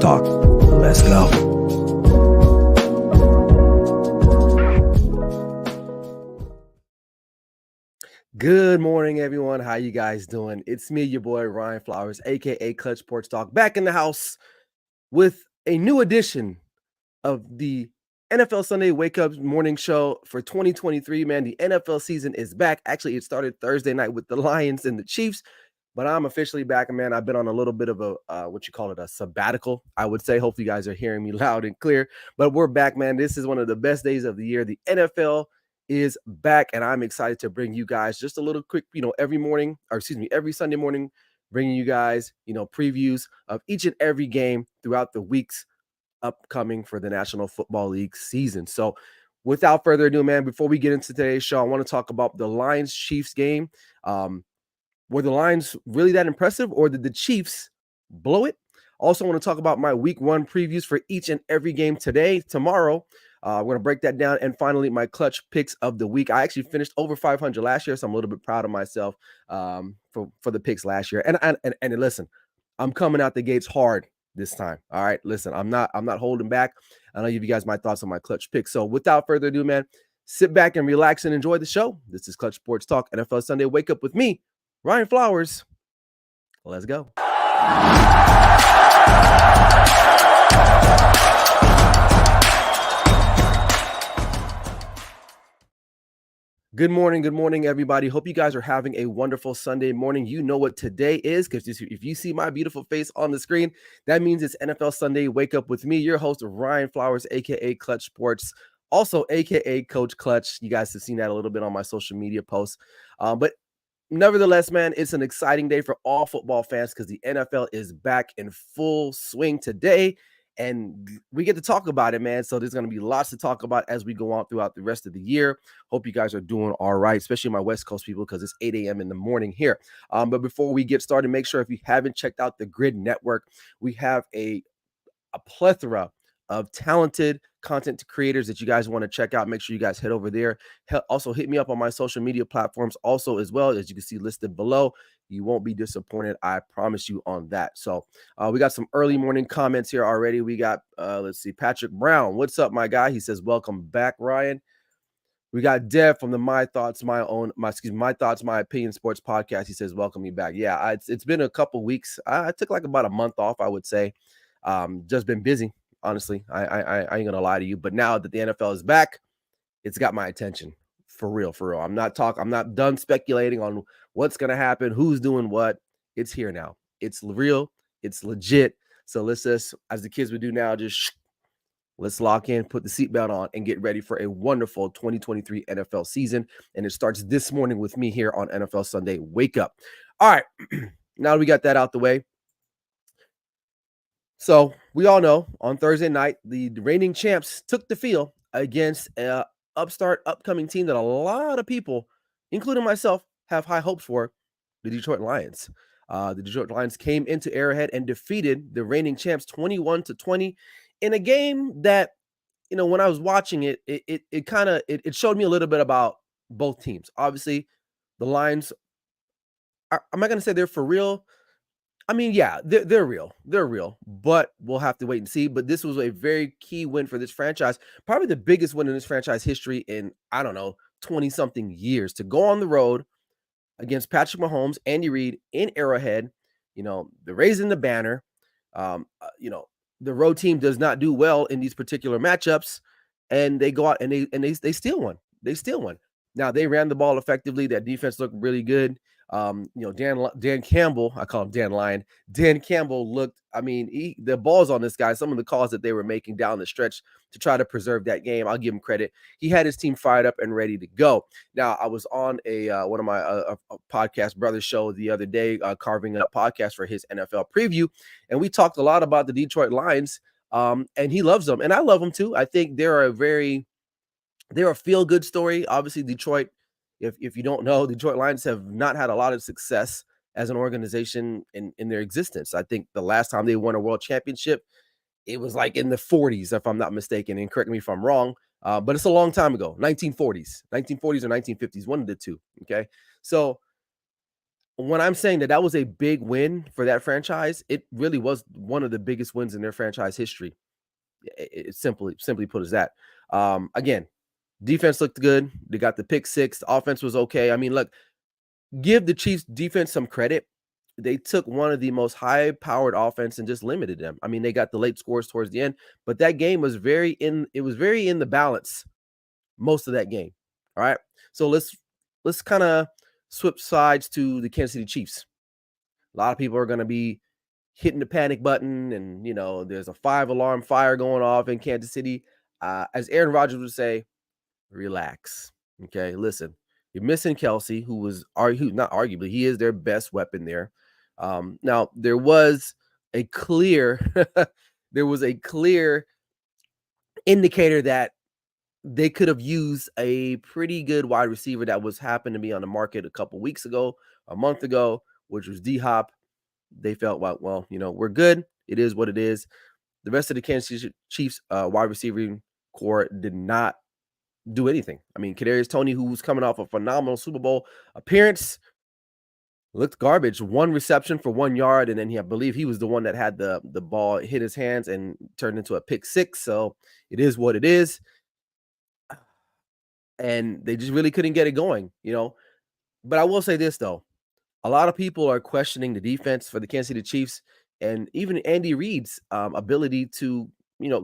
Talk. Let's go. Good morning, everyone. How you guys doing? It's me, your boy, Ryan Flowers, a.k.a. Clutch Sports Talk, back in the house with a new edition of the NFL Sunday Wake Up Morning Show for 2023, man. The NFL season is back. Actually, it started Thursday night with the Lions and the Chiefs, but I'm officially back, and man, I've been on a little bit of a, a sabbatical, I would say. Hopefully you guys are hearing me loud and clear, but we're back, man. This is one of the best days of the year. The NFL is back, and I'm excited to bring you guys just a little quick, every Sunday morning, bringing you guys, previews of each and every game throughout the weeks upcoming for the National Football League season. So without further ado, man, before we get into today's show, I want to talk about the Lions-Chiefs game. Were the Lions really that impressive, or did the Chiefs blow it? Also want to talk about my week one previews for each and every game tomorrow. We're going to break that down. And finally, my clutch picks of the week. I actually finished over 500 last year, so I'm a little bit proud of myself for the picks last year. And listen, I'm coming out the gates hard this time. All right, listen, I'm not holding back. I'll give you guys my thoughts on my clutch picks. So without further ado, man, sit back and relax and enjoy the show. This is Clutch Sports Talk, NFL Sunday Wake Up with me, Ryan Flowers. Let's go. Good morning, everybody. Hope you guys are having a wonderful Sunday morning. You know what today is, because if you see my beautiful face on the screen, that means it's NFL Sunday Wake Up with me, your host, Ryan Flowers, a.k.a. Clutch Sports, also a.k.a. Coach Clutch. You guys have seen that a little bit on my social media posts. But nevertheless, man, it's an exciting day for all football fans because the NFL is back in full swing today. And we get to talk about it, man. So there's going to be lots to talk about as we go on throughout the rest of the year. Hope you guys are doing all right, especially my West Coast people, because it's 8 a.m. in the morning here. But before we get started, make sure if you haven't checked out the Grid Network, we have a plethora of talented content creators that you guys want to check out. Make sure you guys head over there. Also hit me up on my social media platforms also as well, as you can see listed below. You won't be disappointed, I promise you on that. So we got some early morning comments here already. We got let's see, Patrick Brown, what's up, my guy? He says welcome back, Ryan. We got Dev from the My Thoughts My Opinion Sports podcast. He says welcome me back. Yeah, it's been a couple weeks. I took like about a month off, I would say. Just been busy, honestly. I ain't gonna lie to you. But now that the NFL is back, it's got my attention. For real. I'm not done speculating on what's gonna happen, who's doing what. It's here now. It's real, it's legit. So let's just, as the kids would do now, let's lock in, put the seatbelt on, and get ready for a wonderful 2023 NFL season. And it starts this morning with me here on NFL Sunday Wake Up. All right, now we got that out the way. So we all know on Thursday night, the reigning champs took the field against an upcoming team that a lot of people, including myself, have high hopes for, the Detroit Lions. The Detroit Lions came into Arrowhead and defeated the reigning champs 21-20 in a game that, when I was watching it, it showed me a little bit about both teams. Obviously, the Lions, I'm not going to say they're for real. I mean, yeah, they're real. They're real, but we'll have to wait and see. But this was a very key win for this franchise, probably the biggest win in this franchise history in, 20-something years, to go on the road against Patrick Mahomes, Andy Reid in Arrowhead. They're raising the banner. The road team does not do well in these particular matchups, and they go out and they steal one. They steal one. Now, they ran the ball effectively. That defense looked really good. Dan Campbell, I call him Dan Lyon. Dan Campbell looked, the balls on this guy, some of the calls that they were making down the stretch to try to preserve that game, I'll give him credit. He had his team fired up and ready to go. Now, I was on one of my podcast brothers show the other day, carving up podcast for his NFL preview, and we talked a lot about the Detroit Lions, and he loves them, and I love them too. I think they're a feel-good story. Obviously, Detroit, if you don't know, Detroit Lions have not had a lot of success as an organization in their existence. I think the last time they won a world championship, it was like in the 40s, if I'm not mistaken, and correct me if I'm wrong, but it's a long time ago, 1940s or 1950s, one of the two, okay? So when I'm saying that that was a big win for that franchise, it really was one of the biggest wins in their franchise history. It simply put as that. Again, defense looked good. They got the pick six. The offense was okay. I mean, look, give the Chiefs defense some credit. They took one of the most high-powered offense and just limited them. I mean, they got the late scores towards the end, but that game was very in the balance most of that game. All right. So let's kind of switch sides to the Kansas City Chiefs. A lot of people are going to be hitting the panic button, and there's a 5 alarm fire going off in Kansas City. As Aaron Rodgers would say, relax. Okay, listen, you're missing Kelsey, who not arguably, he is their best weapon there. Now there was a clear there was a clear indicator that they could have used a pretty good wide receiver that was happened to be on the market a couple weeks ago, a month ago, which was D Hop. They felt, well, we're good. It is what it is. The rest of the Kansas City Chiefs wide receiving core did not do anything. I mean, Kadarius Toney, who was coming off a phenomenal Super Bowl appearance, looked garbage. 1 reception for 1 yard, and then I believe he was the one that had the ball hit his hands and turned into a pick six. So it is what it is. And they just really couldn't get it going. But I will say this, though. A lot of people are questioning the defense for the Kansas City Chiefs and even Andy Reid's ability to,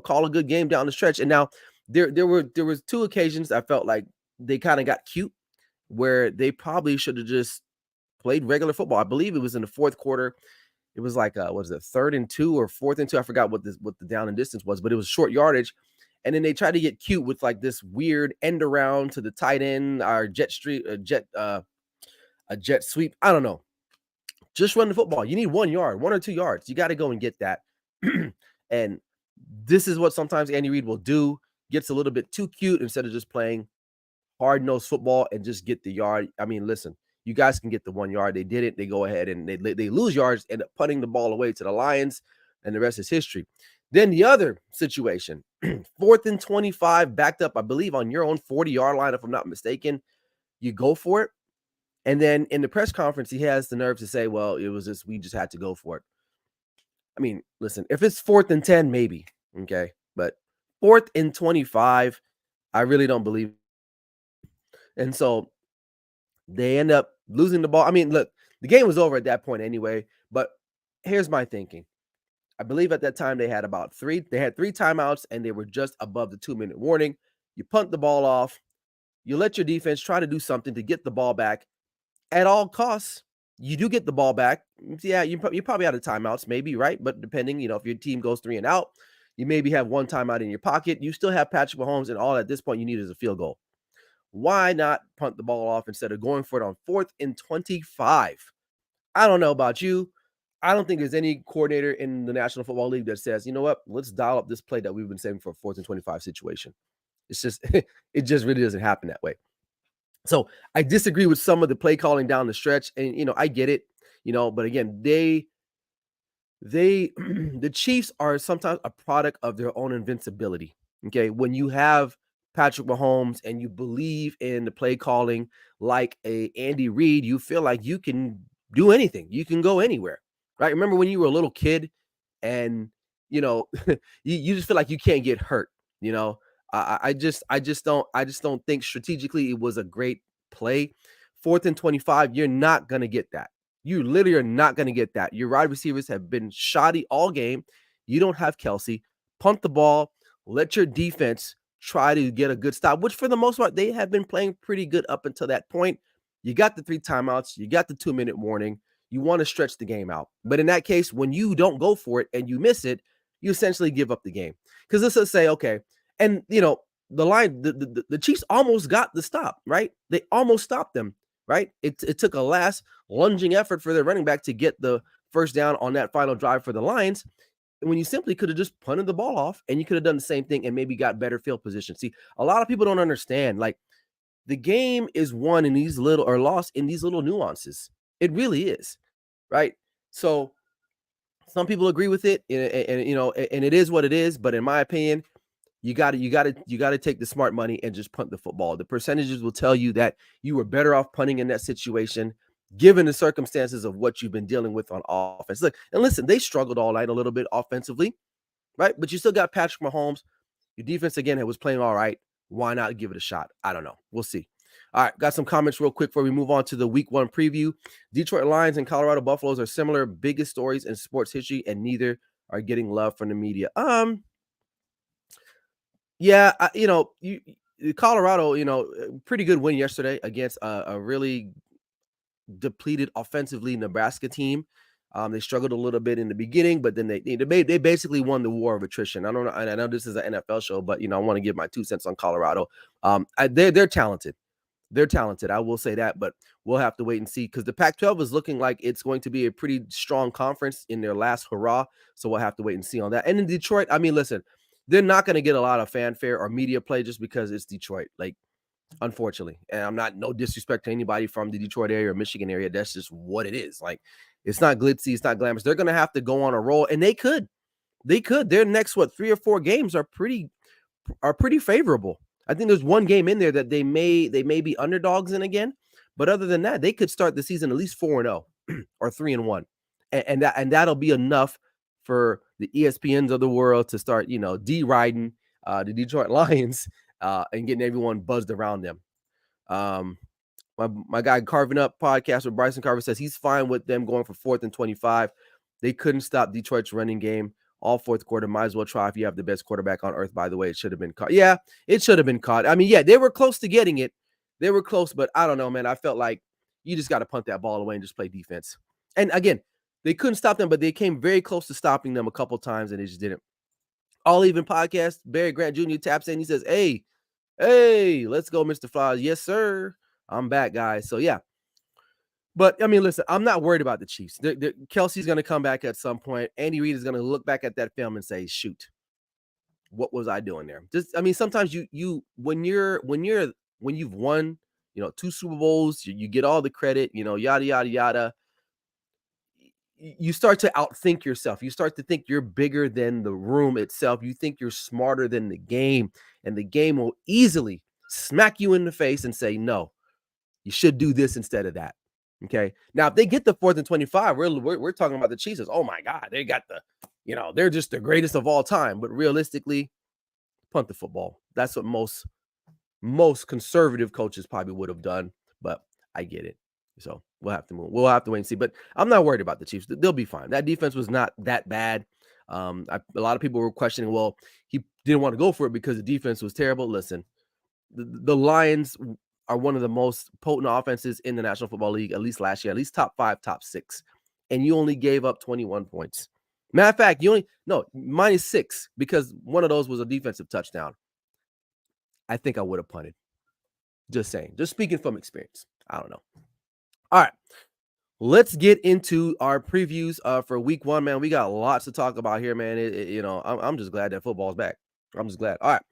call a good game down the stretch. And now there was 2 occasions I felt like they kind of got cute where they probably should have just played regular football. I believe it was in the 4th quarter. It was like what was it, 3rd and 2 or 4th and 2? I forgot what the down and distance was, but it was short yardage. And then they tried to get cute with like this weird end around to the tight end, or a jet sweep. I don't know. Just run the football. You need 1 yard, 1 or 2 yards. You got to go and get that. And this is what sometimes Andy Reid will do. Gets a little bit too cute instead of just playing hard-nosed football and just get the yard. I mean, listen, you guys can get the 1 yard. They did it. They go ahead and they lose yards, end up putting the ball away to the Lions, and the rest is history. Then the other situation, 4th and 25, backed up, I believe, on your own 40-yard line, if I'm not mistaken. You go for it. And then in the press conference, he has the nerve to say, well, we just had to go for it. I mean, listen, if it's 4th and 10, maybe, okay? But 4th and 25, I really don't believe. And so they end up losing the ball. I mean, look, the game was over at that point anyway, but here's my thinking. I believe at that time they had 3 timeouts, and they were just above the 2-minute warning. You punt the ball off. You let your defense try to do something to get the ball back. At all costs, you do get the ball back. Yeah, you're probably out of timeouts, maybe, right? But depending, if your team goes 3 and out, you maybe have 1 timeout in your pocket. You still have Patrick Mahomes, and all at this point you need is a field goal. Why not punt the ball off instead of going for it on 4th and 25? I don't know about you. I don't think there's any coordinator in the National Football League that says, you know what, let's dial up this play that we've been saving for a 4th and 25 situation. It's just, it just really doesn't happen that way. So I disagree with some of the play calling down the stretch, and I get it, but again, the Chiefs are sometimes a product of their own invincibility. Okay, when you have Patrick Mahomes and you believe in the play calling like a Andy Reid, you feel like you can do anything, you can go anywhere, right? Remember when you were a little kid, and you just feel like you can't get hurt. I just don't think strategically it was a great play. 4th and 25, you're not gonna get that. You literally are not gonna get that. Your wide receivers have been shoddy all game. You don't have Kelsey. Punt the ball. Let your defense try to get a good stop, which for the most part they have been playing pretty good up until that point. You got the 3 timeouts. You got the 2-minute warning. You want to stretch the game out, but in that case, when you don't go for it and you miss it, you essentially give up the game. Because let's say, okay. And the Chiefs almost got the stop, right? They almost stopped them, right? It took a last lunging effort for their running back to get the first down on that final drive for the Lions. And when you simply could have just punted the ball off, and you could have done the same thing and maybe got better field position. See, a lot of people don't understand, like, the game is won in these little, or lost in these little nuances. It really is, right? So some people agree with it, and it is what it is. But in my opinion, you got to take the smart money and just punt the football. The percentages will tell you that you were better off punting in that situation. given the circumstances of what you've been dealing with on offense. Look, and listen, they struggled all night a little bit offensively, right? But you still got Patrick Mahomes. Your defense, again, was playing all right. Why not give it a shot? I don't know. We'll see. All right, got some comments real quick before we move on to the week 1 preview. Detroit Lions and Colorado Buffaloes are similar biggest stories in sports history, and neither are getting love from the media. Yeah, Colorado, pretty good win yesterday against a really depleted offensively Nebraska team. They struggled a little bit in the beginning, but then they basically won the war of attrition. I don't know. I know this is an NFL show, but I want to give my 2 cents on Colorado. They're talented. They're talented. I will say that, but we'll have to wait and see because the Pac-12 is looking like it's going to be a pretty strong conference in their last hurrah. So we'll have to wait and see on that. And in Detroit, I mean, listen, they're not going to get a lot of fanfare or media play just because it's Detroit. Like, unfortunately, and I'm not no disrespect to anybody from the Detroit area or Michigan area. That's just what it is. Like, it's not glitzy, it's not glamorous. They're going to have to go on a roll, and they could. Their next 3 or 4 games are pretty favorable. I think there's one game in there that they may be underdogs in again, but other than that, they could start the season at least 4-0 or 3-1, and that'll be enough for the ESPNs of the world to start deriding the Detroit Lions and getting everyone buzzed around them. My guy Carving Up podcast with Bryson Carver says he's fine with them going for 4th and 25. They couldn't stop Detroit's running game all fourth quarter. Might as well try if you have the best quarterback on earth. By the way, it should have been caught. Yeah, it should have been caught. I mean, yeah, they were close to getting it. They were close, but I don't know, man. I felt like you just got to punt that ball away and just play defense. And again, they couldn't stop them, but they came very close to stopping them a couple times, and they just didn't. All Even podcast, Barry Grant Jr. taps in. He says, Hey, let's go, Mr. Flowers. Yes, sir. I'm back, guys. So, yeah. But, I mean, listen, I'm not worried about the Chiefs. Kelsey's going to come back at some point. Andy Reid is going to look back at that film and say, shoot, what was I doing there? Sometimes when you've won, 2 Super Bowls, you get all the credit, yada, yada, yada. You start to outthink yourself. You start to think you're bigger than the room itself. You think you're smarter than the game, and the game will easily smack you in the face and say, no, you should do this instead of that. Okay. Now, if they get the 4th and 25, we're talking about the Chiefs. Oh my God, they got they're just the greatest of all time. But realistically, punt the football. That's what most conservative coaches probably would have done. But I get it. So we'll have to move. We'll have to wait and see. But I'm not worried about the Chiefs. They'll be fine. That defense was not that bad. A lot of people were questioning, well, he didn't want to go for it because the defense was terrible. Listen, the Lions are one of the most potent offenses in the National Football League, at least last year, at least top 5, top 6. And you only gave up 21 points. Matter of fact, -6 because one of those was a defensive touchdown. I think I would have punted. Just saying. Just speaking from experience. I don't know. All right. Let's get into our previews for week 1, man. We got lots to talk about here, man. I'm just glad that football's back. I'm just glad. All right.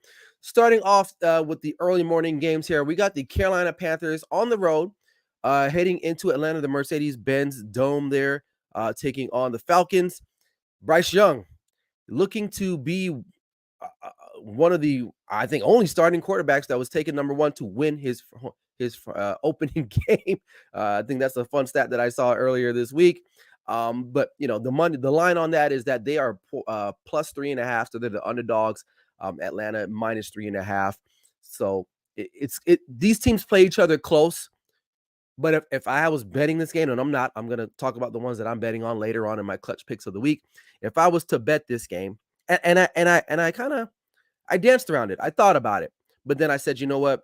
Starting off with the early morning games here, we got the Carolina Panthers on the road, heading into Atlanta, the Mercedes-Benz Dome there, taking on the Falcons. Bryce Young looking to be one of the, I think, only starting quarterbacks that was taken number 1 to win his opening game. I think that's a fun stat that I saw earlier this week. But the line on that is that they are plus 3.5, so they're the underdogs. Atlanta minus 3.5. So these teams play each other close. But if I was betting this game, and I'm not, I'm gonna talk about the ones that I'm betting on later on in my clutch picks of the week. If I was to bet this game, and I danced around it, I thought about it, but then I said, you know what?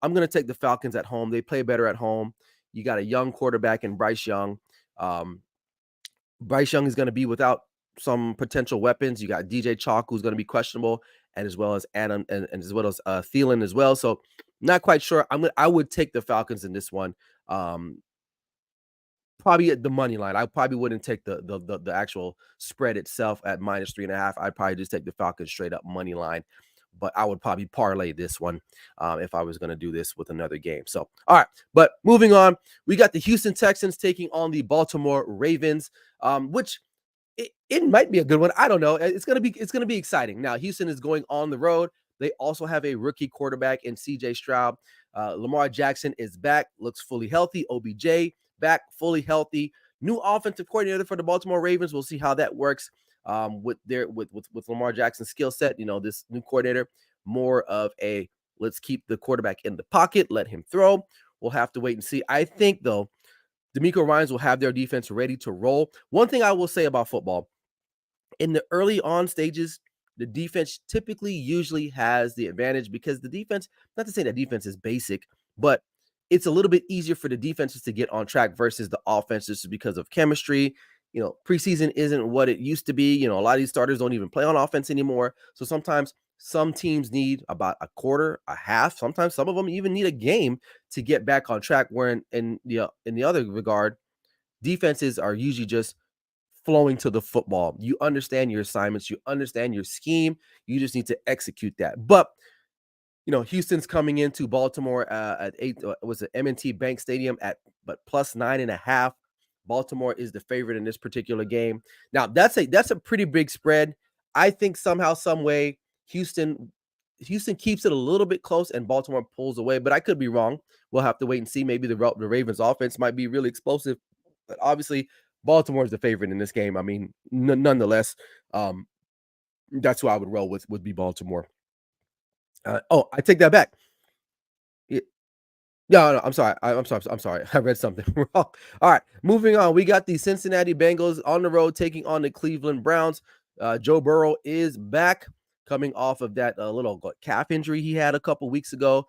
I'm going to take the Falcons at home. They play better at home. You got a young quarterback in Bryce Young. Bryce Young is going to be without some potential weapons. You got DJ Chalk, who's going to be questionable, and as well as Adam and as well as Thielen as well. So not quite sure. I would take the Falcons in this one. Probably at the money line. I probably wouldn't take the actual spread itself at minus 3.5. I'd probably just take the Falcons straight up money line. But I would probably parlay this one if I was going to do this with another game. So, all right. But moving on, we got the Houston Texans taking on the Baltimore Ravens, which it might be a good one. I don't know. It's gonna be exciting. Now, Houston is going on the road. They also have a rookie quarterback in CJ Stroud. Lamar Jackson is back, looks fully healthy. OBJ back, fully healthy. New offensive coordinator for the Baltimore Ravens. We'll see how that works with Lamar Jackson's skill set. This new coordinator, more of a let's keep the quarterback in the pocket, let him throw. We'll have to wait and see. I think, though, D'Amico Ryans will have their defense ready to roll. One thing I will say about football, in the early on stages, the defense typically usually has the advantage because the defense, not to say that defense is basic, but it's a little bit easier for the defenses to get on track versus the offenses because of chemistry. Preseason isn't what it used to be. A lot of these starters don't even play on offense anymore. So sometimes some teams need about a quarter, a half. Sometimes some of them even need a game to get back on track. Where in the other regard, defenses are usually just flowing to the football. You understand your assignments, you understand your scheme, you just need to execute that. But Houston's coming into Baltimore at 8. Was it M&T Bank Stadium at plus 9.5. Baltimore is the favorite in this particular game. Now that's a pretty big spread. I think somehow, some way, Houston keeps it a little bit close and Baltimore pulls away, but I could be wrong. We'll have to wait and see. Maybe the Ravens offense might be really explosive, but obviously Baltimore is the favorite in this game. I mean, nonetheless, that's who I would roll with, would be Baltimore. I take that back. Yeah, no, I'm sorry. I'm sorry. I'm sorry. I read something wrong. All right, moving on. We got the Cincinnati Bengals on the road taking on the Cleveland Browns. Joe Burrow is back, coming off of that little calf injury he had a couple weeks ago.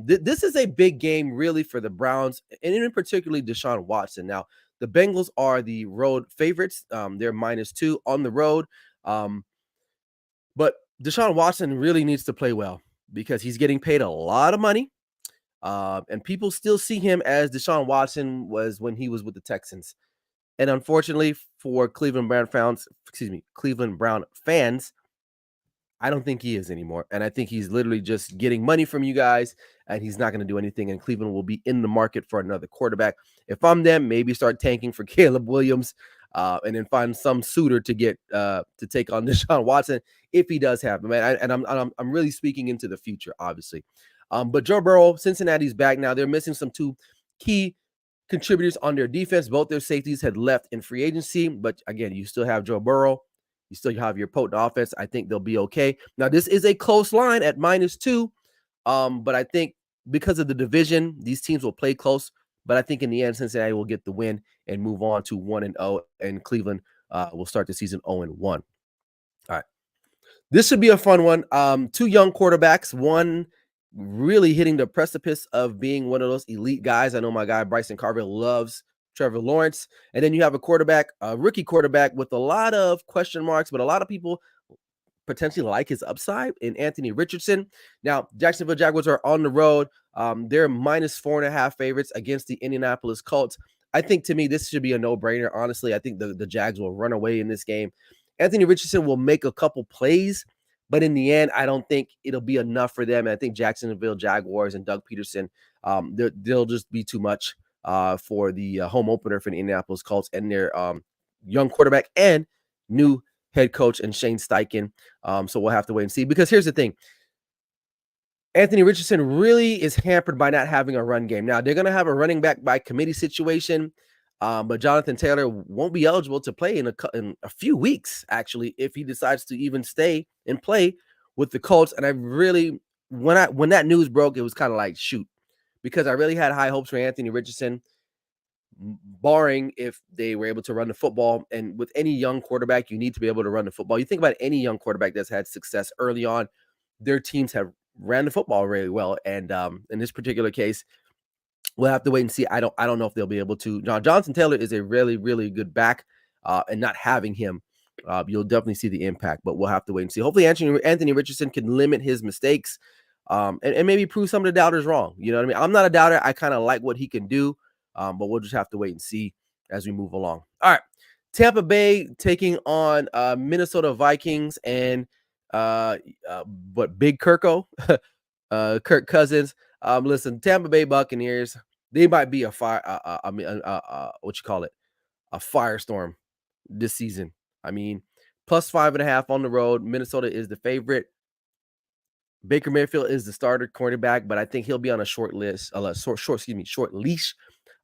This is a big game, really, for the Browns, and in particularly Deshaun Watson. Now, the Bengals are the road favorites. They're -2 on the road. But Deshaun Watson really needs to play well because he's getting paid a lot of money. And people still see him as Deshaun Watson was when he was with the Texans. And unfortunately for Cleveland Brown fans, I don't think he is anymore. And I think he's literally just getting money from you guys and he's not going to do anything. And Cleveland will be in the market for another quarterback. If I'm them, maybe start tanking for Caleb Williams and then find some suitor to get to take on Deshaun Watson if he does have him. And I'm really speaking into the future, obviously. But Joe Burrow, Cincinnati's back now. They're missing some two key contributors on their defense. Both their safeties had left in free agency. But again, you still have Joe Burrow. You still have your potent offense. I think they'll be okay. Now, this is a close line at -2. But I think because of the division, these teams will play close. But I think in the end, Cincinnati will get the win and move on to 1-0. And Cleveland will start the season 0-1. All right. This should be a fun one. Two young quarterbacks, one really hitting the precipice of being one of those elite guys. I know my guy Bryson Carville loves Trevor Lawrence. And then you have a rookie quarterback with a lot of question marks, but a lot of people potentially like his upside in Anthony Richardson. Now, Jacksonville Jaguars are on the road. They're -4.5 favorites against the Indianapolis Colts. I think, to me, this should be a no-brainer. Honestly, I think the Jags will run away in this game. Anthony Richardson will make a couple plays, but in the end, I don't think it'll be enough for them. And I think Jacksonville Jaguars and Doug Peterson, they'll just be too much for the home opener for the Indianapolis Colts and their young quarterback and new head coach and Shane Steichen. So we'll have to wait and see. Because here's the thing. Anthony Richardson really is hampered by not having a run game. Now, they're going to have a running back by committee situation, but Jonathan Taylor won't be eligible to play in a few weeks, actually, if he decides to even stay and play with the Colts. And I really, when that news broke, it was kind of like, shoot, because I really had high hopes for Anthony Richardson, barring if they were able to run the football. And with any young quarterback, you need to be able to run the football. You think about any young quarterback that's had success early on, their teams have ran the football really well. And in this particular case, we'll have to wait and see. I don't know if they'll be able to. Now, Jonathan Taylor is a really, really good back, and not having him, you'll definitely see the impact, but we'll have to wait and see. Hopefully Anthony Richardson can limit his mistakes and maybe prove some of the doubters wrong. You know what I mean? I'm not a doubter. I kind of like what he can do, but we'll just have to wait and see as we move along. All right. Tampa Bay taking on Minnesota Vikings and Big Kirko, Kirk Cousins. Listen, Tampa Bay Buccaneers, they might be a firestorm this season. I mean, +5.5 on the road. Minnesota is the favorite. Baker Mayfield is the starter quarterback, but I think he'll be on a short list, short leash.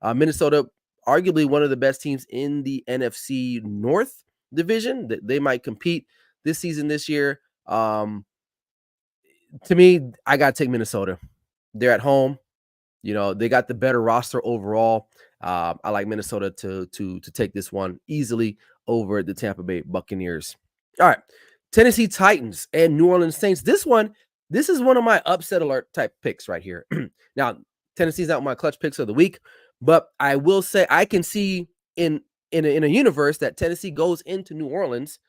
Minnesota, arguably one of the best teams in the NFC North division. That they might compete this season, this year. To me, I got to take Minnesota. They're at home. They got the better roster overall. I like Minnesota to take this one easily over the Tampa Bay Buccaneers. All right, Tennessee Titans and New Orleans Saints. This is one of my upset alert type picks right here. Now, Tennessee's not my clutch picks of the week, but I will say I can see in a universe that Tennessee goes into New Orleans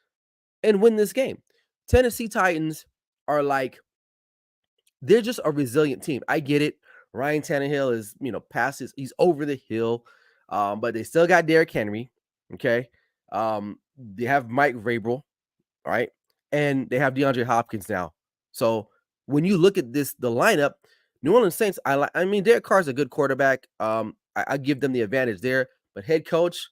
and win this game. Tennessee Titans are like, they're just a resilient team. I get it. Ryan Tannehill is, passes. He's over the hill, but they still got Derrick Henry. Okay, they have Mike Vrabel, right, and they have DeAndre Hopkins now. So when you look at the lineup, New Orleans Saints, I mean, Derek Carr's a good quarterback. I give them the advantage there, but head coach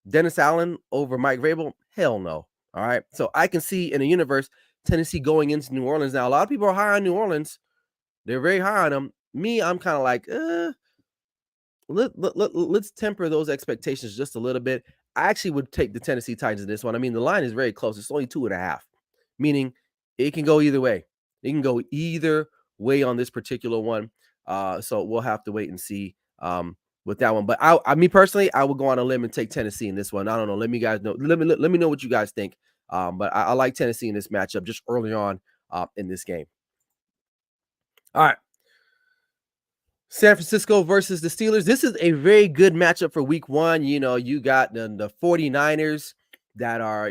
Dennis Allen over Mike Vrabel, hell no. All right, so I can see in a universe Tennessee going into New Orleans. Now, a lot of people are high on New Orleans. They're very high on them. Me, I'm kind of like, let's temper those expectations just a little bit. I actually would take the Tennessee Titans in this one. I mean, the line is very close. It's only 2.5, meaning it can go either way. It can go either way on this particular one. So we'll have to wait and see with that one. But me personally, I would go on a limb and take Tennessee in this one. I don't know. Let me guys know. Let me know what you guys think. But I like Tennessee in this matchup just early on in this game. All right. San Francisco versus the Steelers. This is a very good matchup for week one. You got the 49ers that are,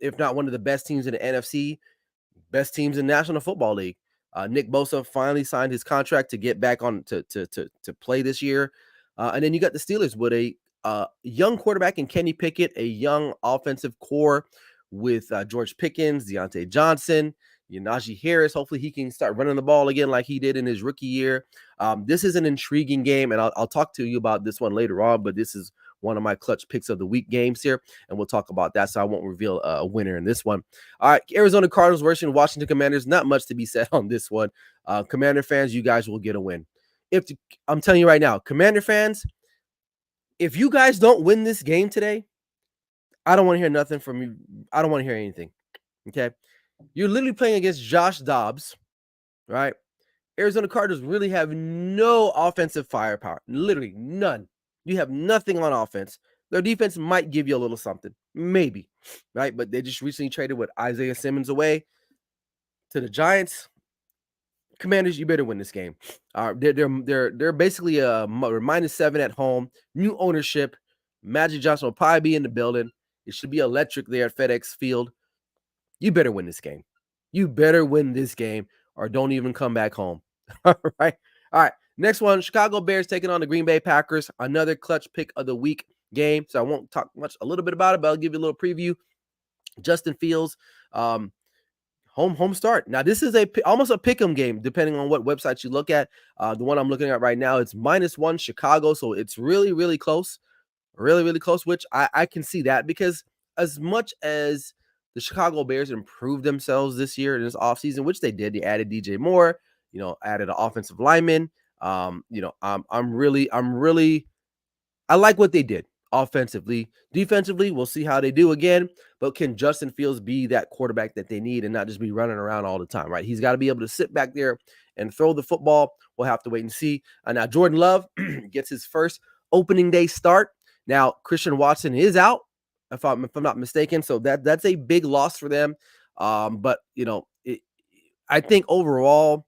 if not one of the best teams in the NFC, best teams in the National Football League. Nick Bosa finally signed his contract to get back on to play this year. And then you got the Steelers with a young quarterback in Kenny Pickett, a young offensive core with George Pickens, Deontay Johnson, Najee Harris. Hopefully he can start running the ball again like he did in his rookie year. This is an intriguing game, and I'll talk to you about this one later on, but this is one of my clutch picks of the week games here, and we'll talk about that, so I won't reveal a winner in this one. All right, Arizona Cardinals versus Washington Commanders. Not much to be said on this one. Commander fans, you guys will get a win. I'm telling you right now, Commander fans, if you guys don't win this game today, I don't want to hear nothing from you. I don't want to hear anything, okay? You're literally playing against Josh Dobbs, right? Arizona Cardinals really have no offensive firepower. Literally none. You have nothing on offense. Their defense might give you a little something. Maybe, right? But they just recently traded with Isaiah Simmons away to the Giants. Commanders, you better win this game. They're basically -7 at home. New ownership. Magic Johnson will probably be in the building. It should be electric there at FedEx Field. You better win this game. You better win this game or don't even come back home. All right. All right. Next one, Chicago Bears taking on the Green Bay Packers. Another clutch pick of the week game. So I won't talk a little bit about it, but I'll give you a little preview. Justin Fields, home start. Now, this is almost a pick'em game, depending on what website you look at. The one I'm looking at right now, it's -1 Chicago. So it's really, really close. Really, really close, which I can see that, because as much as the Chicago Bears improved themselves this year in this offseason, which they did, they added DJ Moore, added an offensive lineman. I'm really I like what they did offensively. Defensively, we'll see how they do again. But can Justin Fields be that quarterback that they need and not just be running around all the time, right? He's got to be able to sit back there and throw the football. We'll have to wait and see. Now, Jordan Love gets his first opening day start. Now, Christian Watson is out, if I'm not mistaken. So that's a big loss for them. But, I think overall,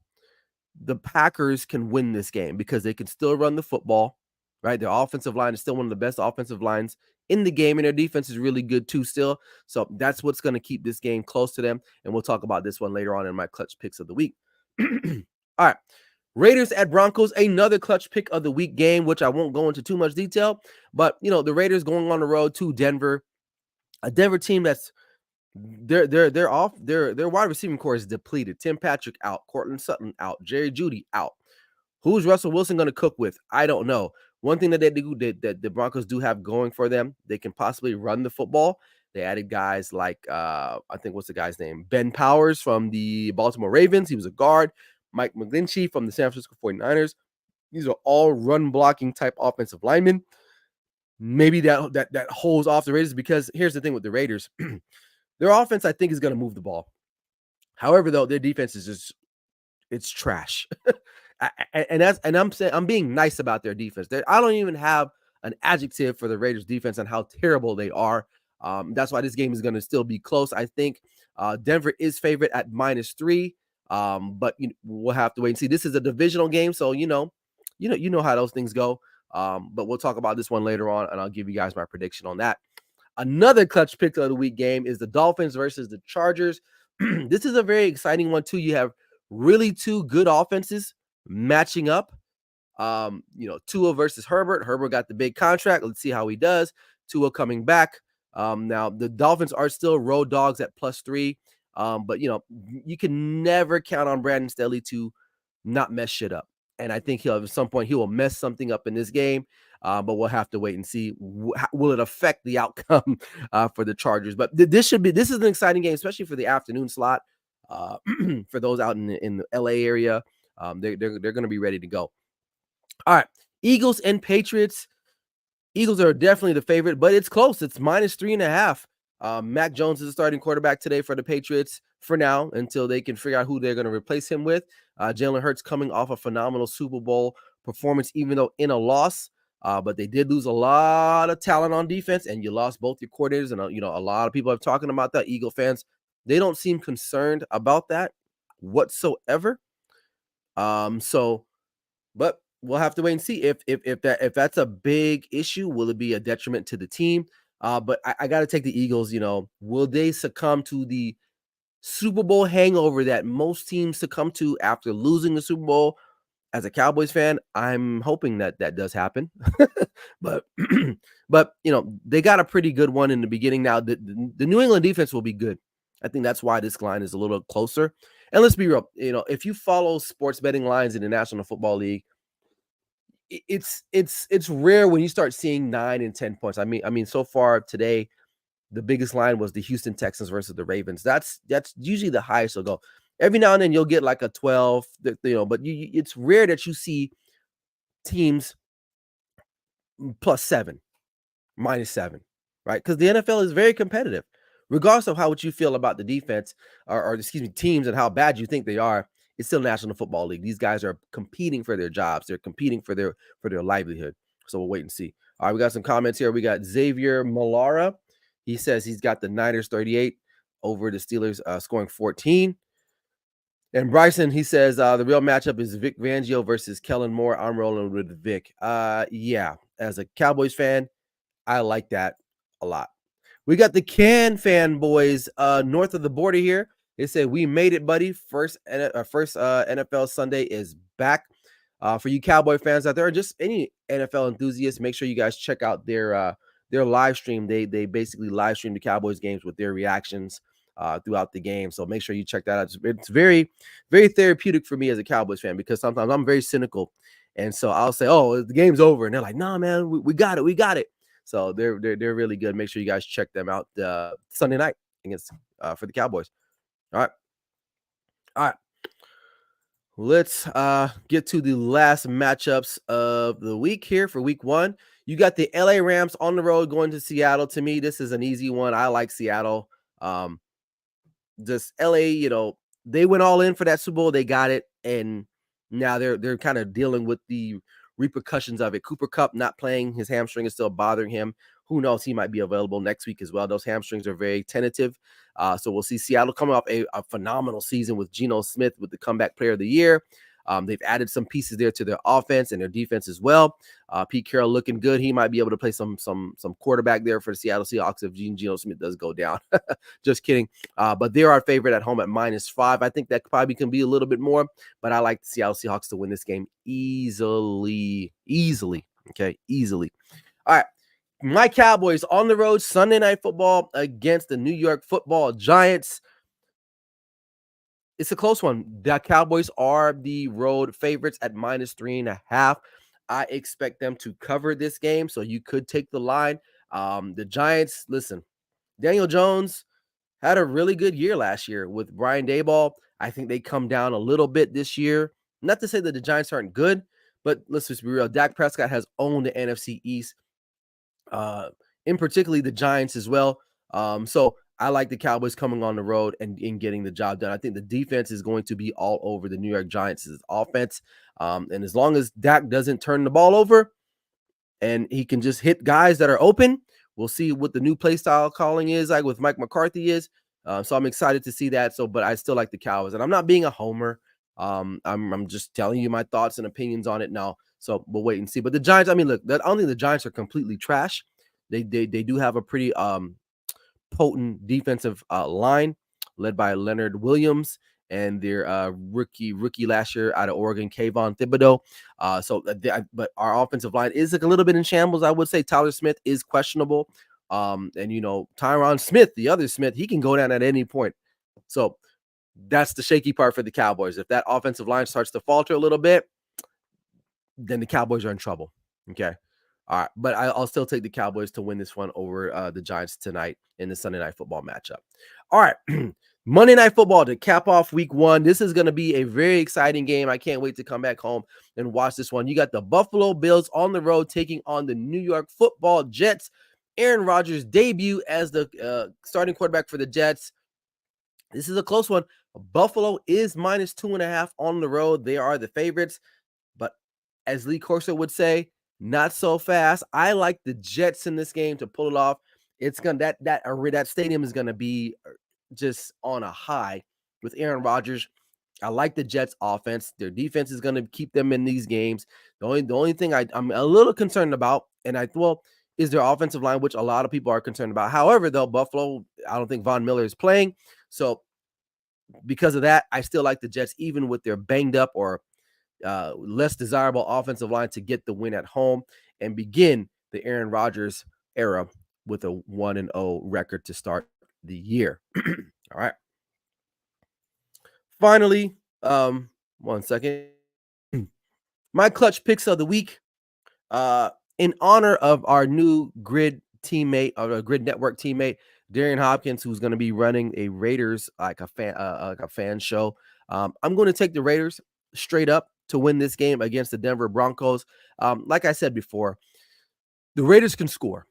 the Packers can win this game because they can still run the football, right? Their offensive line is still one of the best offensive lines in the game, and their defense is really good too still. So that's what's going to keep this game close to them. And we'll talk about this one later on in my clutch picks of the week. All right. Raiders at Broncos, another clutch pick of the week game, which I won't go into too much detail. But, the Raiders going on the road to Denver, a Denver team that's their wide receiving core is depleted. Tim Patrick out, Cortland Sutton out, Jerry Jeudy out. Who's Russell Wilson going to cook with? I don't know. One thing that they do that the Broncos do have going for them, they can possibly run the football. They added guys like I think what's the guy's name? Ben Powers from the Baltimore Ravens. He was a guard. Mike McGlinchey from the San Francisco 49ers. These are all run blocking type offensive linemen. Maybe that holds off the Raiders, because here's the thing with the Raiders. Their offense, I think, is going to move the ball. However, though, their defense is just, it's trash. And I'm saying, I'm being nice about their defense. I don't even have an adjective for the Raiders defense and how terrible they are. That's why this game is going to still be close. I think Denver is favorite at -3. But we'll have to wait and see. This is a divisional game, so you know how those things go. But we'll talk about this one later on, and I'll give you guys my prediction on that. Another clutch pick of the week game is the Dolphins versus the Chargers. This is a very exciting one too. You have really two good offenses matching up. Tua versus Herbert. Herbert got the big contract. Let's see how he does. Tua coming back. Now the Dolphins are still road dogs at +3. But you can never count on Brandon Staley to not mess shit up. And I think at some point he will mess something up in this game. But we'll have to wait and see. Will it affect the outcome for the Chargers? But this is an exciting game, especially for the afternoon slot. For those out in the LA area, they're going to be ready to go. All right, Eagles and Patriots. Eagles are definitely the favorite, but it's close. It's -3.5. Mac Jones is the starting quarterback today for the Patriots for now, until they can figure out who they're going to replace him with. Jalen Hurts coming off a phenomenal Super Bowl performance, even though in a loss. But they did lose a lot of talent on defense, and you lost both your coordinators. And a lot of people are talking about that. Eagle fans, they don't seem concerned about that whatsoever. But we'll have to wait and see if that's a big issue. Will it be a detriment to the team? But I got to take the Eagles. Will they succumb to the Super Bowl hangover that most teams succumb to after losing the Super Bowl? As a Cowboys fan, I'm hoping that does happen. but they got a pretty good one in the beginning. Now the New England defense will be good. I think that's why this line is a little closer. And let's be real, if you follow sports betting lines in the National Football League, it's rare when you start seeing 9 and 10 points. I mean, so far today, the biggest line was the Houston Texans versus the Ravens. That's usually the highest it'll go. Every now and then you'll get like a 12, but it's rare that you see teams +7, -7, right? Because the NFL is very competitive, regardless of what you feel about the defense, or excuse me, teams and how bad you think they are. It's still National Football League. These guys are competing for their jobs. They're competing for their livelihood. So we'll wait and see. All right, we got some comments here. We got Xavier Malara. He says he's got the Niners 38 over the Steelers, scoring 14. And Bryson, he says the real matchup is Vic Fangio versus Kellen Moore. I'm rolling with Vic. Yeah, as a Cowboys fan, I like that a lot. We got the Can fanboys north of the border here. They say we made it, buddy. First NFL Sunday is back. For you Cowboy fans out there, or just any NFL enthusiasts, make sure you guys check out their live stream. They basically live stream the Cowboys games with their reactions throughout the game. So make sure you check that out. It's very, very therapeutic for me as a Cowboys fan, because sometimes I'm very cynical, and so I'll say, "Oh, the game's over," and they're like, "No, man, we got it." So they're really good. Make sure you guys check them out Sunday night against for the Cowboys. All right. Let's get to the last matchups of the week here for week 1. You got the LA Rams on the road going to Seattle. To me, this is an easy one. I like Seattle. Just LA, they went all in for that Super Bowl. They got it, and now they're kind of dealing with the repercussions of it. Cooper Kupp not playing, his hamstring is still bothering him. Who knows? He might be available next week as well. Those hamstrings are very tentative. So we'll see. Seattle coming off a phenomenal season with Geno Smith with the comeback player of the year. They've added some pieces there to their offense and their defense as well. Pete Carroll looking good. He might be able to play some quarterback there for the Seattle Seahawks if Geno Smith does go down. Just kidding. But they're our favorite at home at -5. I think that probably can be a little bit more, but I like the Seattle Seahawks to win this game easily. Okay, easily. All right. My Cowboys on the road Sunday Night Football against the New York Football Giants. It's a close one. The Cowboys are the road favorites at -3.5. I expect them to cover this game, so you could take the line. The Giants, listen, Daniel Jones had a really good year last year with Brian Daboll. I think they come down a little bit this year. Not to say that the Giants aren't good, but let's just be real. Dak Prescott has owned the NFC East, in particularly the Giants as well. So I like the Cowboys coming on the road and getting the job done. I think the defense is going to be all over the New York Giants' offense. And as long as Dak doesn't turn the ball over and he can just hit guys that are open, we'll see what the new play style calling is like with Mike McCarthy is. So I'm excited to see that. So, but I still like the Cowboys, and I'm not being a homer. I'm just telling you my thoughts and opinions on it now. So we'll wait and see. But the Giants, I mean, look, I don't think the Giants are completely trash. They do have a pretty potent defensive line led by Leonard Williams and their rookie last year out of Oregon, Kayvon Thibodeau. But our offensive line is like a little bit in shambles. I would say Tyler Smith is questionable. And Tyron Smith, the other Smith, he can go down at any point. So that's the shaky part for the Cowboys. If that offensive line starts to falter a little bit, then the Cowboys are in trouble. Okay. All right. But I'll still take the Cowboys to win this one over the Giants tonight in the Sunday Night Football matchup. All right. Monday Night Football to cap off week 1. This is going to be a very exciting game. I can't wait to come back home and watch this one. You got the Buffalo Bills on the road taking on the New York Football Jets. Aaron Rodgers' debut as the starting quarterback for the Jets. This is a close one. Buffalo is -2.5 on the road. They are the favorites. But as Lee Corso would say, not so fast. I like the Jets in this game to pull it off. It's gonna that stadium is gonna be just on a high with Aaron Rodgers. I like the Jets offense. Their defense is gonna keep them in these games. The only thing I'm a little concerned about, is their offensive line, which a lot of people are concerned about. However, though, Buffalo, I don't think Von Miller is playing. So because of that, I still like the Jets, even with their banged up or less desirable offensive line, to get the win at home and begin the Aaron Rodgers era with a 1-0 record to start the year. All right. Finally, 1 second. My clutch picks of the week. In honor of our new Grid teammate, or Grid Network teammate, Darian Hopkins, who's going to be running a Raiders like a fan show. I'm going to take the Raiders straight up to win this game against the Denver Broncos. Like I said before, the Raiders can score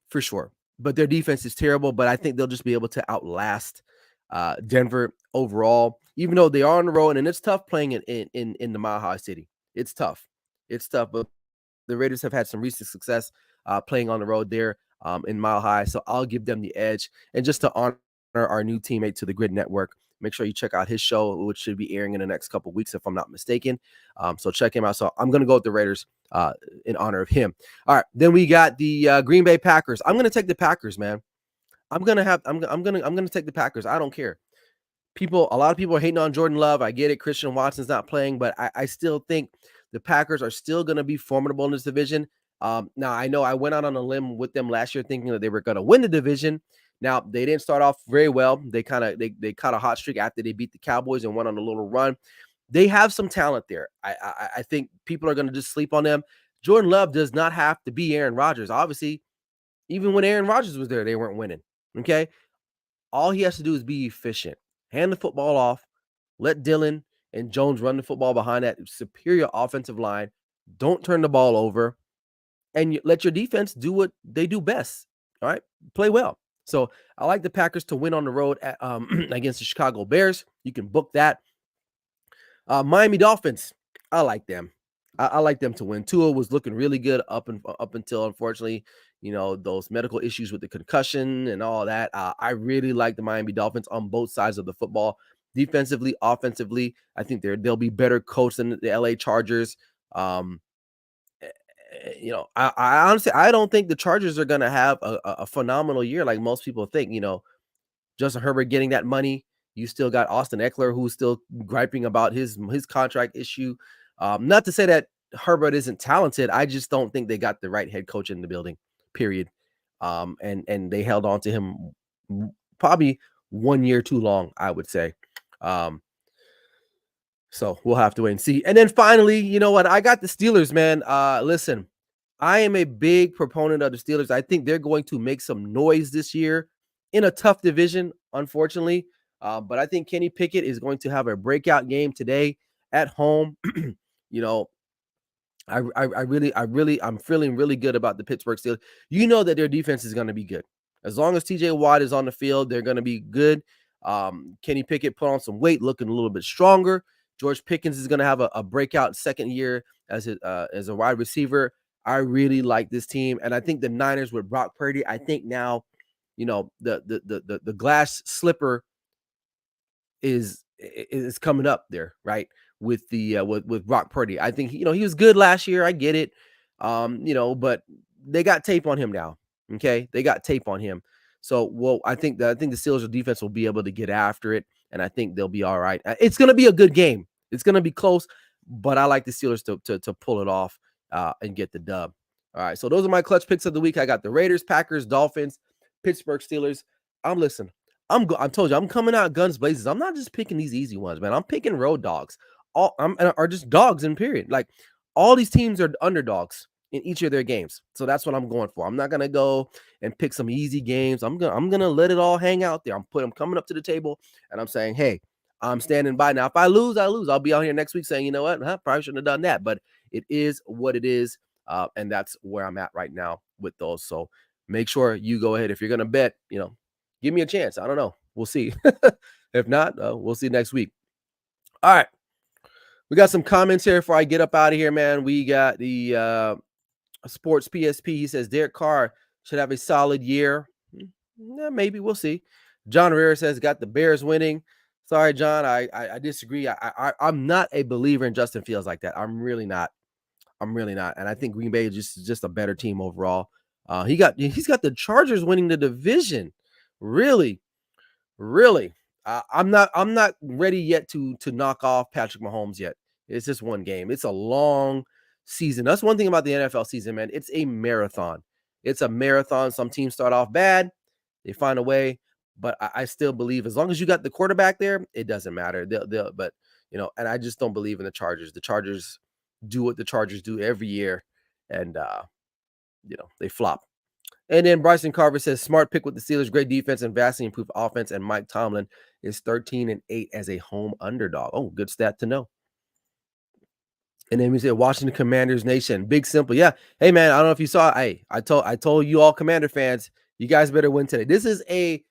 for sure, but their defense is terrible. But I think they'll just be able to outlast Denver overall, even though they are on the road, and it's tough playing in the Mile High City. It's tough, but the Raiders have had some recent success playing on the road there in Mile High, so I'll give them the edge. And just to honor our new teammate to the Grid Network, make sure you check out his show, which should be airing in the next couple of weeks, if I'm not mistaken. So check him out. So I'm going to go with the Raiders in honor of him. All right, then we got the Green Bay Packers. I'm going to take the Packers, man. I'm going to take the Packers. I don't care. A lot of people are hating on Jordan Love. I get it. Christian Watson's not playing, but I still think the Packers are still going to be formidable in this division. Now, I know I went out on a limb with them last year thinking that they were going to win the division. Now, they didn't start off very well. They caught a hot streak after they beat the Cowboys and went on a little run. They have some talent there. I think people are going to just sleep on them. Jordan Love does not have to be Aaron Rodgers. Obviously, even when Aaron Rodgers was there, they weren't winning. Okay? All he has to do is be efficient. Hand the football off. Let Dillon and Jones run the football behind that superior offensive line. Don't turn the ball over. And let your defense do what they do best. All right? Play well. So I like the Packers to win on the road against the Chicago Bears. You can book that. Miami Dolphins, I like them. I like them to win. Tua was looking really good up until, unfortunately, those medical issues with the concussion and all that. I really like the Miami Dolphins on both sides of the football, defensively, offensively. I think they'll be better coached than the LA Chargers. I honestly, I don't think the Chargers are going to have a phenomenal year like most people think. Justin Herbert getting that money. You still got Austin Eckler, who's still griping about his contract issue. Not to say that Herbert isn't talented. I just don't think they got the right head coach in the building, period. And they held on to him probably 1 year too long, I would say. So we'll have to wait and see. And then finally, you know what? I got the Steelers, man. Listen, I am a big proponent of the Steelers. I think they're going to make some noise this year. in a tough division, unfortunately. But I think Kenny Pickett is going to have a breakout game today at home. you know, I'm feeling really good about the Pittsburgh Steelers. You know that their defense is going to be good. As long as TJ Watt is on the field, they're going to be good. Kenny Pickett put on some weight, looking a little bit stronger. George Pickens is going to have a breakout second year as a wide receiver. I really like this team, and I think the Niners with Brock Purdy. I think now, the glass slipper is coming up there, right? With the with Brock Purdy. I think he was good last year. I get it. But they got tape on him now. Okay. They got tape on him. So I think the Steelers defense will be able to get after it, and I think they'll be all right. It's gonna be a good game. It's gonna be close, but I like the Steelers to pull it off and get the dub. All right. So those are my clutch picks of the week. I got the Raiders, Packers, Dolphins, Pittsburgh Steelers. Listen, I told you I'm coming out guns blazes. I'm not just picking these easy ones, man. I'm picking road dogs. Are just dogs in period. Like all these teams are underdogs in each of their games. So that's what I'm going for. I'm not gonna go and pick some easy games. I'm gonna let it all hang out there. I'm coming up to the table and I'm saying, hey, I'm standing by. Now, if I lose, I lose. I'll be out here next week saying, you know what, probably shouldn't have done that. But it is what it is. And that's where I'm at right now with those. So make sure you go ahead. If you're gonna bet, give me a chance. I don't know. We'll see. If not, we'll see next week. All right. We got some comments here before I get up out of here, man. We got the Sports PSP. He says Derek Carr should have a solid year. Yeah, maybe. We'll see. John Herrera says got the Bears winning. Sorry, John. I disagree. I'm not a believer in Justin Fields like that. I'm really not. And I think Green Bay is just a better team overall. He's got the Chargers winning the division. Really. I'm not ready yet to knock off Patrick Mahomes yet. It's just one game. It's a long season. That's one thing about the NFL season, man. It's a marathon. It's a marathon. Some teams start off bad, they find a way, but I still believe as long as you got the quarterback there, it doesn't matter. But and I just don't believe in the Chargers. The Chargers do what the Chargers do every year, and they flop. And then Bryson Carver says, smart pick with the Steelers, great defense and vastly improved offense. And Mike Tomlin is 13-8 as a home underdog. Oh, good stat to know. And then we said Washington Commanders Nation. Big simple. Yeah. Hey man, I don't know if you saw. Hey, I told you all Commander fans, you guys better win today. This is if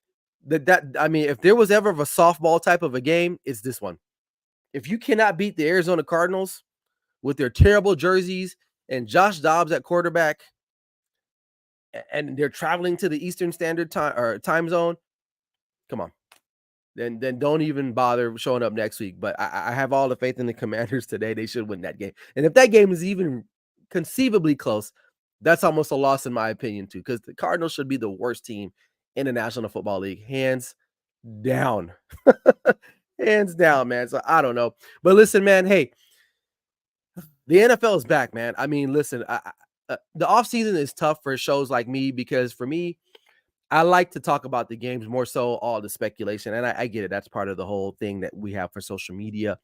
there was ever a softball type of a game, it's this one. If you cannot beat the Arizona Cardinals with their terrible jerseys and Josh Dobbs at quarterback, and they're traveling to the Eastern Standard Time or time zone, come on. Then don't even bother showing up next week. But I have all the faith in the Commanders today. They should win that game. And if that game is even conceivably close, that's almost a loss in my opinion too, because the Cardinals should be the worst team in the National Football League, hands down. Hands down, man. So I don't know. But listen, man, hey, the NFL is back, man. I mean, listen, the offseason is tough for shows like me because for me, I like to talk about the games more so all the speculation. And I get it. That's part of the whole thing that we have for social media.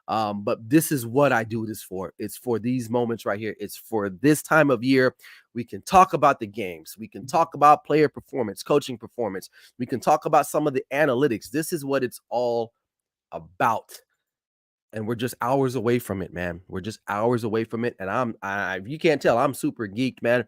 But this is what I do this for. It's for these moments right here. It's for this time of year. We can talk about the games. We can talk about player performance, coaching performance. We can talk about some of the analytics. This is what it's all about. And we're just hours away from it, man. We're just hours away from it. And you can't tell, I'm super geeked, man.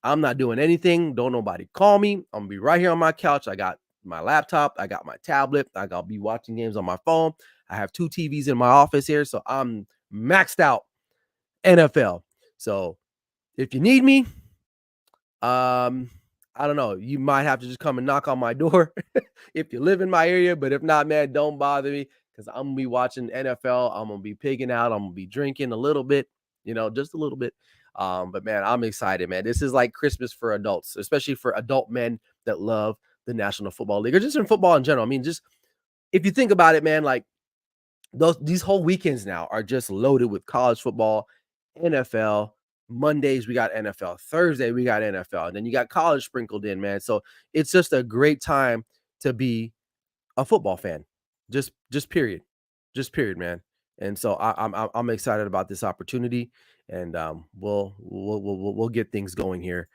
I'm not doing anything. Don't nobody call me. I'm gonna be right here on my couch. I got my laptop. I got my tablet. I'll be watching games on my phone. I have 2 TVs in my office here. So I'm maxed out NFL. So if you need me, I don't know. You might have to just come and knock on my door if you live in my area. But if not, man, don't bother me because I'm gonna be watching NFL. I'm gonna be pigging out. I'm gonna be drinking a little bit, just a little bit. But man, I'm excited, man. This is like Christmas for adults, especially for adult men that love the National Football League or just in football in general. I mean, just if you think about it, man, like these whole weekends now are just loaded with college football, NFL. Mondays we got NFL, Thursday we got NFL, and then you got college sprinkled in, man. So it's just a great time to be a football fan. Just period, man. And so I'm excited about this opportunity, and we'll get things going here.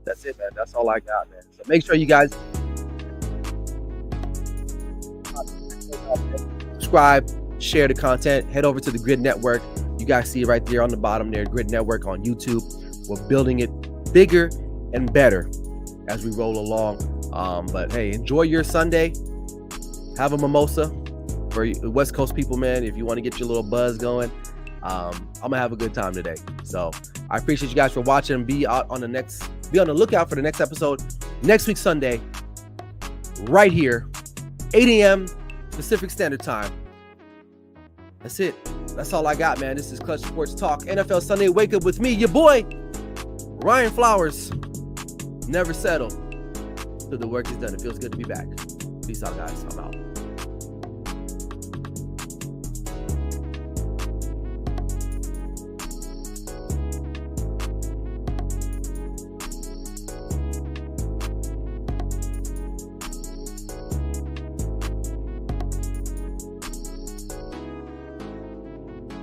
That's it, man. That's all I got, man. So make sure you guys subscribe, share the content, head over to the Grid Network. You guys see it right there on the bottom there, Grid Network on YouTube. We're building it bigger and better as we roll along. But hey, enjoy your Sunday. Have a mimosa for West Coast people, man. If you want to get your little buzz going, I'm gonna have a good time today. So I appreciate you guys for watching. Be on the lookout for the next episode next week Sunday, right here, 8 a.m. Pacific Standard Time. That's it. That's all I got, man. This is Clutch Sports Talk, NFL Sunday Wake Up with me, your boy, Ryan Flowers. Never settle till the work is done. It feels good to be back. Peace out, guys. I'm out.